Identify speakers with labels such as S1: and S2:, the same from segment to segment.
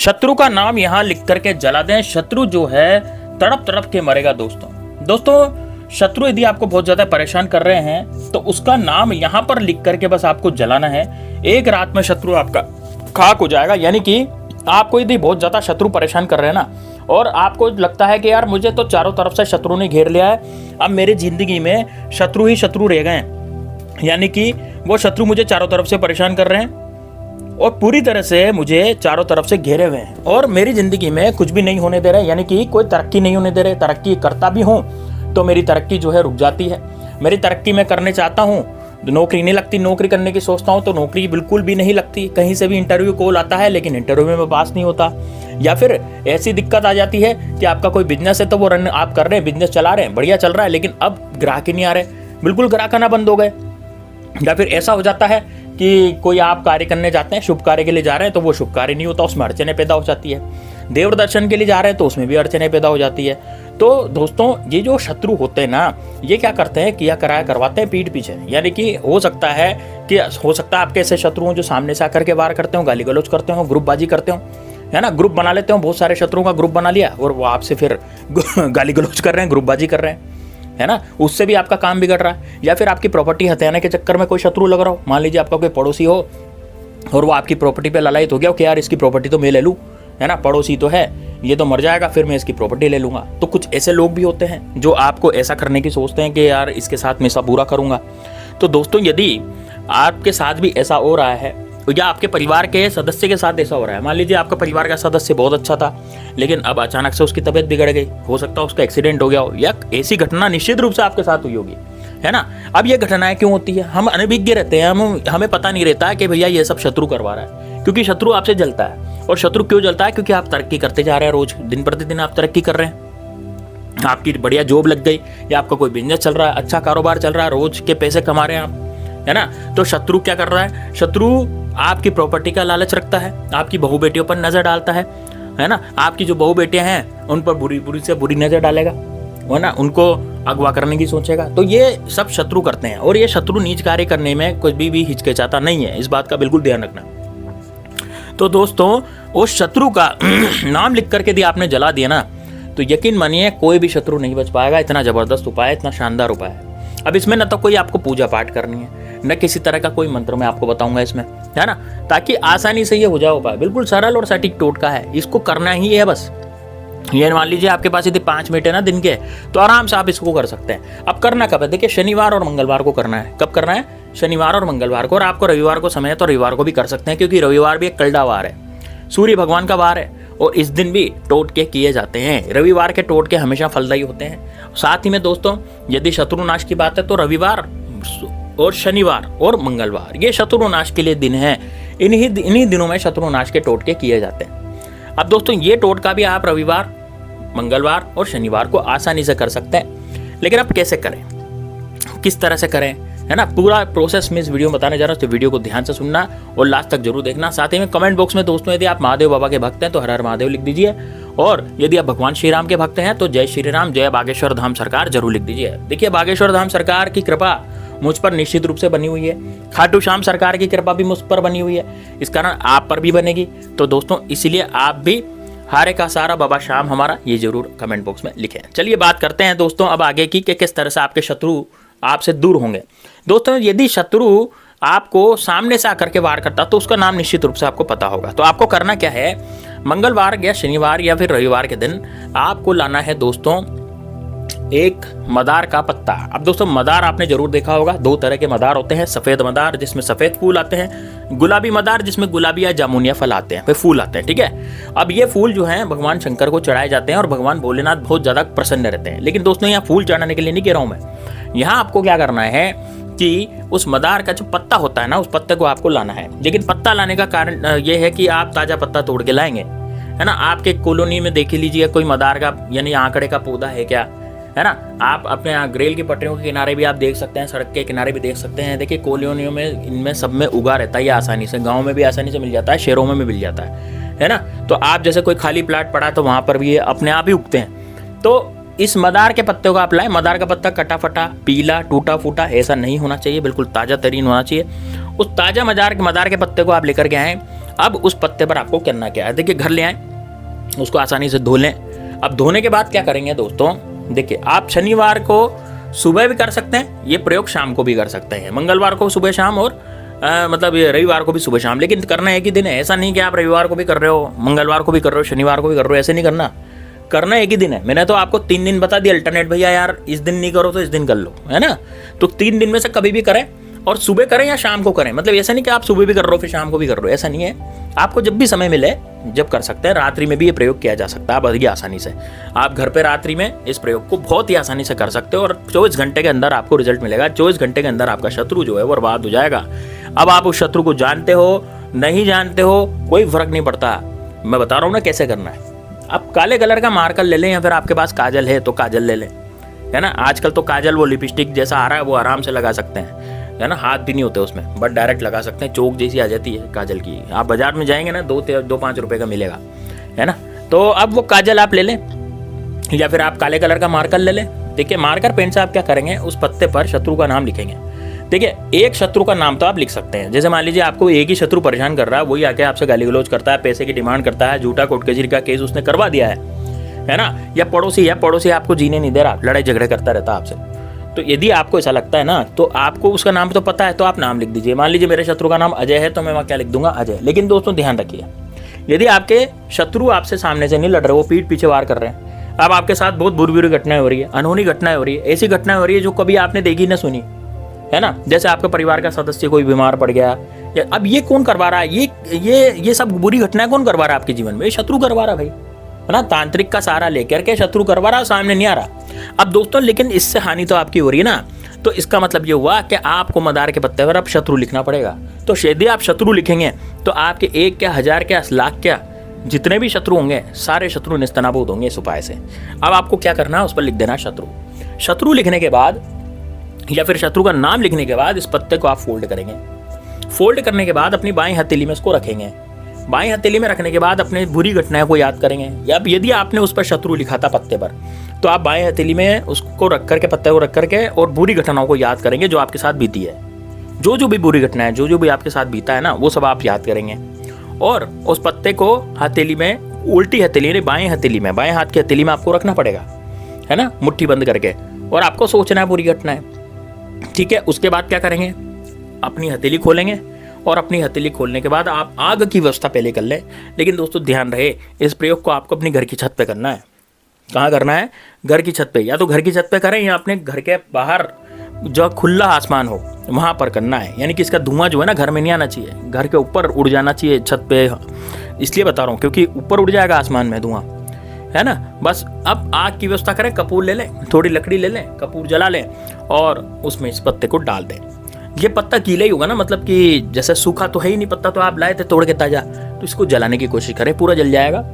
S1: शत्रु का नाम यहाँ लिख करके जला दें। शत्रु जो है तड़प तड़प के मरेगा दोस्तों। शत्रु यदि आपको बहुत ज्यादा परेशान कर रहे हैं तो उसका नाम यहाँ पर लिख करके बस आपको जलाना है। एक रात में शत्रु आपका खाक हो जाएगा। यानी कि आपको यदि बहुत ज्यादा शत्रु परेशान कर रहे हैं ना, और आपको लगता है कि यार मुझे तो चारों तरफ से शत्रु ने घेर लिया है, अब मेरी जिंदगी में शत्रु ही शत्रु रह गए हैं, यानी कि वो शत्रु मुझे चारों तरफ से परेशान कर रहे हैं और पूरी तरह से मुझे चारों तरफ से घेरे हुए हैं और मेरी जिंदगी में कुछ भी नहीं होने दे रहे, यानी कि कोई तरक्की नहीं होने दे रहे। तरक्की करता भी हूँ तो मेरी तरक्की जो है रुक जाती है। मेरी तरक्की मैं करने चाहता हूँ, नौकरी नहीं लगती, नौकरी करने की सोचता हूँ तो नौकरी बिल्कुल भी नहीं लगती। कहीं से भी इंटरव्यू कॉल आता है लेकिन इंटरव्यू में मैं पास नहीं होता। या फिर ऐसी दिक्कत आ जाती है कि आपका कोई बिजनेस है तो वो रन आप कर रहे हैं, बिजनेस चला रहे हैं, बढ़िया चल रहा है, लेकिन अब ग्राहक ही नहीं आ रहे, बिल्कुल ग्राहक आना बंद हो गए। या फिर ऐसा हो जाता है कि कोई आप कार्य करने जाते हैं, शुभ कार्य के लिए जा रहे हैं तो वो शुभ कार्य नहीं होता, उसमें अड़चने पैदा हो जाती है। देव दर्शन के लिए जा रहे हैं तो उसमें भी अड़चने पैदा हो जाती है। तो दोस्तों ये जो शत्रु होते हैं ना, ये क्या करते हैं, किया कराया करवाते हैं पीठ पीछे। यानी कि हो सकता है आपके ऐसे शत्रु हो जो सामने से आकर के वार करते हो, गाली गलौज करते हो, ग्रुपबाजी करते हो, है ना, ग्रुप बना लेते हो, बहुत सारे शत्रुओं का ग्रुप बना लिया और वो आपसे फिर गाली गलौज कर रहे हैं, ग्रुपबाजी कर रहे हैं, है ना, उससे भी आपका काम बिगड़ रहा है। या फिर आपकी प्रॉपर्टी हथियाने के चक्कर में कोई शत्रु लग रहा हो। मान लीजिए आपका कोई पड़ोसी हो और वो आपकी प्रॉपर्टी पे ललायत हो गया कि यार इसकी प्रॉपर्टी तो मैं ले लूँ, है ना, पड़ोसी तो है, ये तो मर जाएगा, फिर मैं इसकी प्रॉपर्टी ले लूंगा। तो कुछ ऐसे लोग भी होते हैं जो आपको ऐसा करने की सोचते हैं कि यार इसके साथ मैं ऐसा बुरा करूंगा। तो दोस्तों यदि आपके साथ भी ऐसा हो रहा है या आपके परिवार के सदस्य के साथ ऐसा हो रहा है, मान लीजिए आपका परिवार का सदस्य बहुत अच्छा था लेकिन अब अचानक से उसकी तबीयत बिगड़ गई, हो सकता है उसका एक्सीडेंट हो गया हो, या ऐसी घटना निश्चित रूप से आपके साथ हुई होगी, है ना। अब ये घटनाएं क्यों होती है, हम अनभिज्ञ रहते हैं, हमें पता नहीं रहता कि भैया ये सब शत्रु करवा रहा है, क्योंकि शत्रु आपसे जलता है। और शत्रु क्यों जलता है, क्योंकि आप तरक्की करते जा रहे हैं, रोज दिन प्रतिदिन आप तरक्की कर रहे हैं, आपकी बढ़िया जॉब लग गई या आपका कोई बिजनेस चल रहा है, अच्छा कारोबार चल रहा है, रोज के पैसे कमा रहे हैं आप, है ना। तो शत्रु क्या कर रहा है, शत्रु आपकी प्रॉपर्टी का लालच रखता है, आपकी बहू बेटियों पर नजर डालता है ना, आपकी जो बहू बेटियां हैं उन पर बुरी से बुरी नजर डालेगा, है ना, उनको अगवा करने की सोचेगा। तो ये सब शत्रु करते हैं और ये शत्रु नीच कार्य करने में कुछ भी हिचकिचाता नहीं है, इस बात का बिल्कुल ध्यान रखना। तो दोस्तों उस शत्रु का नाम लिख करके यदि आपने जला दिया ना, तो यकीन मानिए कोई भी शत्रु नहीं बच पाएगा। इतना जबरदस्त उपाय है, इतना शानदार उपाय है। अब इसमें न तो कोई आपको पूजा पाठ करनी है, न किसी तरह का कोई मंत्र मैं आपको बताऊंगा इसमें, है ना, ताकि आसानी से ये हो जाए उपाय। बिल्कुल सरल और सटीक टोटका है, इसको करना ही है बस। ये मान लीजिए आपके पास यदि 5 मिनट है ना दिन के, तो आराम से आप इसको कर सकते हैं। अब करना कब है, देखिए शनिवार और मंगलवार को करना है। कब करना है, शनिवार और मंगलवार को। और आपको रविवार को समय है तो रविवार को भी कर सकते हैं, क्योंकि रविवार भी एक कलडा वार है, सूर्य भगवान का वार है और इस दिन भी टोटके किए जाते हैं। रविवार के टोटके हमेशा फलदायी होते हैं। साथ ही में दोस्तों यदि शत्रुनाश की बात है तो रविवार और शनिवार और मंगलवार ये शत्रुनाश के लिए दिन है। इन्हीं दिनों में शत्रुनाश के टोटके किए जाते हैं। अब दोस्तों ये टोटका भी आप रविवार, मंगलवार और शनिवार को आसानी से कर सकते हैं। लेकिन अब कैसे करें, किस तरह से करें, है ना, पूरा प्रोसेस में इस वीडियो में बताने जा रहा हूं, तो वीडियो को ध्यान से सुनना और लास्ट तक जरूर देखना। साथ ही में कमेंट बॉक्स में दोस्तों यदि आप महादेव बाबा के भक्त हैं तो हर हर महादेव लिख दीजिए, और यदि आप भगवान श्री राम के भक्त हैं तो जय श्री राम, जय बागेश्वर धाम सरकार जरूर लिख दीजिए। देखिए बागेश्वर धाम सरकार की कृपा मुझ पर निश्चित रूप से बनी हुई है, खाटू श्याम सरकार की कृपा भी मुझ पर बनी हुई है, इस कारण आप पर भी बनेगी। तो दोस्तों इसीलिए आप भी हारे का सारा बाबा श्याम हमारा ये जरूर कमेंट बॉक्स में लिखें। चलिए बात करते हैं दोस्तों अब आगे की कि किस तरह से आपके शत्रु आपसे दूर होंगे। दोस्तों यदि शत्रु आपको सामने से आकर के वार करता तो उसका नाम निश्चित रूप से आपको पता होगा। तो आपको करना क्या है, मंगलवार या शनिवार या फिर रविवार के दिन आपको लाना है दोस्तों एक मदार का पत्ता। अब दोस्तों मदार आपने जरूर देखा होगा, 2 तरह के मदार होते हैं, सफेद मदार जिसमें सफेद फूल आते हैं, गुलाबी मदार जिसमें गुलाबी या जामुनिया फल आते हैं, फूल आते हैं, ठीक है। अब ये फूल जो हैं भगवान शंकर को चढ़ाए जाते हैं और भगवान भोलेनाथ बहुत ज्यादा प्रसन्न रहते हैं। लेकिन दोस्तों यहाँ फूल चढ़ाने के लिए नहीं कह रहा हूं मैं, यहाँ आपको क्या करना है कि उस मदार का जो पत्ता होता है ना, उस पत्ते को आपको लाना है। लेकिन पत्ता लाने का कारण ये है कि आप ताजा पत्ता तोड़ के लाएंगे, है ना। आपके कॉलोनी में देख लीजिए कोई मदार का यानी आंकड़े का पौधा है क्या, है ना। आप अपने यहाँ ग्रेल की पटरियों के किनारे भी आप देख सकते हैं, सड़क के किनारे भी देख सकते हैं। देखिए कॉलोनियों में इनमें सब में उगा रहता है ये आसानी से, गाँव में भी आसानी से मिल जाता है, शहरों में भी मिल जाता है ना। तो आप जैसे कोई खाली प्लाट पड़ा तो वहाँ पर भी ये अपने आप ही उगते हैं। तो इस मदार के पत्ते को आप लाएं। मदार का पत्ता कटा फटा, पीला, टूटा फूटा ऐसा नहीं होना चाहिए, बिल्कुल ताज़ा तरीन होना चाहिए। उस ताज़ा मदार के पत्ते को आप लेकर के आएँ। अब उस पत्ते पर आपको करना क्या है, देखिए घर ले आएँ, उसको आसानी से धो लें। अब धोने के बाद क्या करेंगे दोस्तों, देखिए आप शनिवार को सुबह भी कर सकते हैं, ये प्रयोग शाम को भी कर सकते हैं, मंगलवार को सुबह शाम और मतलब ये रविवार को भी सुबह शाम, लेकिन करना एक ही दिन है। ऐसा नहीं कि आप रविवार को भी कर रहे हो, मंगलवार को भी कर रहे हो, शनिवार को भी कर रहे हो, ऐसे नहीं करना एक ही दिन है। मैंने तो आपको 3 दिन बता दिया अल्टरनेट, भैया यार इस दिन नहीं करो तो इस दिन कर लो, है ना। तो 3 दिन में से कभी भी करें, और सुबह करें या शाम को करें, मतलब ऐसा नहीं कि आप सुबह भी कर रहे हो फिर शाम को भी कर रहे हो, ऐसा नहीं है। आपको जब भी समय मिले जब कर सकते हैं। रात्रि में भी ये प्रयोग किया जा सकता है बड़ी आसानी से। आप घर पे रात्रि में इस प्रयोग को बहुत ही आसानी से कर सकते हो और 24 घंटे के अंदर आपको रिजल्ट मिलेगा। 24 घंटे के अंदर आपका शत्रु जो है वो बर्बाद हो जाएगा। अब आप उस शत्रु को जानते हो नहीं जानते हो कोई फर्क नहीं पड़ता, मैं बता रहा हूँ ना कैसे करना है। आप काले कलर का मार्कर ले लें, या फिर आपके पास काजल है तो काजल ले लें, है ना। आजकल तो काजल वो लिपस्टिक जैसा आ रहा है, वो आराम से लगा सकते हैं, है ना। हाथ भी नहीं होते उसमें, बट डायरेक्ट लगा सकते हैं, चौक जैसी आ जाती है काजल की। आप बाजार में जाएंगे ना 2-5 रुपए का मिलेगा, है ना। तो अब वो काजल आप ले लें, या फिर आप काले कलर का मार्कर ले लें। देखिए मार्कर पेन से आप क्या करेंगे, उस पत्ते पर शत्रु का नाम लिखेंगे। देखिए एक शत्रु का नाम तो आप लिख सकते हैं, जैसे मान लीजिए आपको एक ही शत्रु परेशान कर रहा है, वही आके आपसे गाली गलौज करता है, पैसे की डिमांड करता है, झूठा कोर्ट कचहरी का केस उसने करवा दिया है ना। या पड़ोसी आपको जीने नहीं दे रहा, लड़ाई झगड़े करता रहता आपसे। तो यदि आपको ऐसा लगता है ना, तो आपको उसका नाम तो पता है, तो आप नाम लिख दीजिए। मान लीजिए मेरे शत्रु का नाम अजय है, तो मैं वहाँ क्या लिख दूंगा, अजय। लेकिन दोस्तों ध्यान रखिए, यदि आपके शत्रु आपसे सामने से नहीं लड़ रहे, वो पीठ पीछे वार कर रहे हैं, अब आपके साथ बहुत बुरी घटनाएं हो रही है, अनहोनी घटनाएं हो रही है, ऐसी घटनाएं हो रही है जो कभी आपने देखी ना सुनी, है ना। जैसे आपके परिवार का सदस्य कोई बीमार पड़ गया, या अब ये कौन करवा रहा है, ये सब बुरी घटनाएं कौन करवा रहा है आपके जीवन में, ये शत्रु करवा रहा है भाई, है ना। तांत्रिक का सहारा लेकर के शत्रु करवा रहा, सामने नहीं आ रहा। अब दोस्तों लेकिन इससे हानि तो आपकी हो रही है ना, तो इसका मतलब ये हुआ कि आपको मदार के पत्ते पर अब शत्रु लिखना पड़ेगा। तो यदि आप शत्रु लिखेंगे तो आपके 1 क्या 1000 क्या लाख क्या जितने भी शत्रु होंगे, सारे शत्रु निस्तनाबूद होंगे इस उपाय से। अब आपको क्या करना है, उस पर लिख देना शत्रु लिखने के बाद, या फिर शत्रु का नाम लिखने के बाद इस पत्ते को आप फोल्ड करेंगे। फोल्ड करने के बाद अपनी बाएं हथेली में इसको रखेंगे। बाएं हथेली में रखने के बाद अपने बुरी घटनाओं को याद करेंगे। या यदि आपने उस पर शत्रु लिखा था पत्ते पर, तो आप बाएं हथेली में उसको रख करके, पत्ते को रख करके, और बुरी घटनाओं को याद करेंगे जो आपके साथ बीती है। जो भी बुरी घटना है, जो भी आपके साथ बीता है ना, वो सब आप याद करेंगे। और उस पत्ते को हथेली में, उल्टी हथेली, बाएं हथेली में, बाएं हाथ की हथेली में आपको रखना पड़ेगा, है ना, मुट्ठी बंद करके। और आपको सोचना है बुरी घटना है, ठीक है। उसके बाद क्या करेंगे, अपनी हथेली खोलेंगे, और अपनी हथेली खोलने के बाद आप आग की व्यवस्था पहले कर लें। लेकिन दोस्तों ध्यान रहे, इस प्रयोग को आपको अपनी घर की छत पे करना है। कहाँ करना है, घर की छत पे। या तो घर की छत पे करें, या अपने घर के बाहर जो खुला आसमान हो वहाँ पर करना है। यानी कि इसका धुआं जो है ना घर में नहीं आना चाहिए, घर के ऊपर उड़ जाना चाहिए छत पे। इसलिए बता रहा हूँ क्योंकि ऊपर उड़ जाएगा आसमान में धुआं, है ना। बस अब आग की व्यवस्था करें, कपूर ले लें, थोड़ी लकड़ी ले लें, कपूर जला लें, और उसमें इस पत्ते को डाल दें। ये पत्ता गीला ही होगा ना, मतलब कि जैसे सूखा तो है ही नहीं पत्ता, तो आप लाए थे तोड़ के ताजा, तो इसको जलाने की कोशिश करें, पूरा जल जाएगा।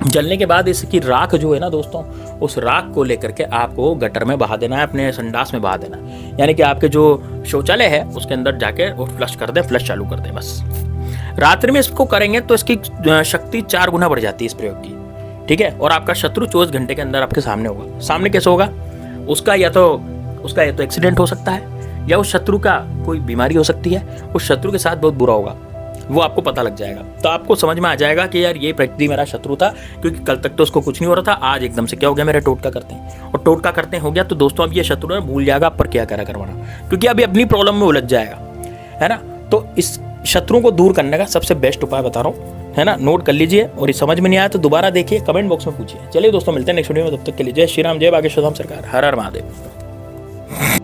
S1: जलने के बाद इसकी राख जो है ना दोस्तों, उस राख को लेकर के आपको गटर में बहा देना है, अपने संडास में बहा देना है। यानी कि आपके जो शौचालय है उसके अंदर जाके वो फ्लश कर दें, फ्लश चालू कर दें बस। रात्रि में इसको करेंगे तो इसकी शक्ति 4 गुना बढ़ जाती है इस प्रयोग की, ठीक है। और आपका शत्रु 24 घंटे के अंदर आपके सामने होगा। सामने कैसे होगा, उसका या तो एक्सीडेंट हो सकता है, या उस शत्रु का कोई बीमारी हो सकती है, उस शत्रु के साथ बहुत बुरा होगा, वो आपको पता लग जाएगा। तो आपको समझ में आ जाएगा कि यार ये व्यक्ति मेरा शत्रु था, क्योंकि कल तक तो उसको कुछ नहीं हो रहा था, आज एकदम से क्या हो गया, मेरा टोटका करते हैं। और टोटका करते हो गया तो दोस्तों अब ये शत्रु है भूल जाएगा पर क्या करा करवाना, क्योंकि अभी अपनी प्रॉब्लम में उलझ जाएगा, है ना। तो इस शत्रु को दूर करने का सबसे बेस्ट उपाय बता रहा हूँ, है ना, नोट कर लीजिए। और ये समझ में नहीं आया तो दोबारा देखिए, कमेंट बॉक्स में पूछिए। चलिए दोस्तों मिलते हैं नेक्स्ट वीडियो में, तब तक के लिए जय श्री राम, जय बागेश्वर धाम सरकार, हर हर महादेव।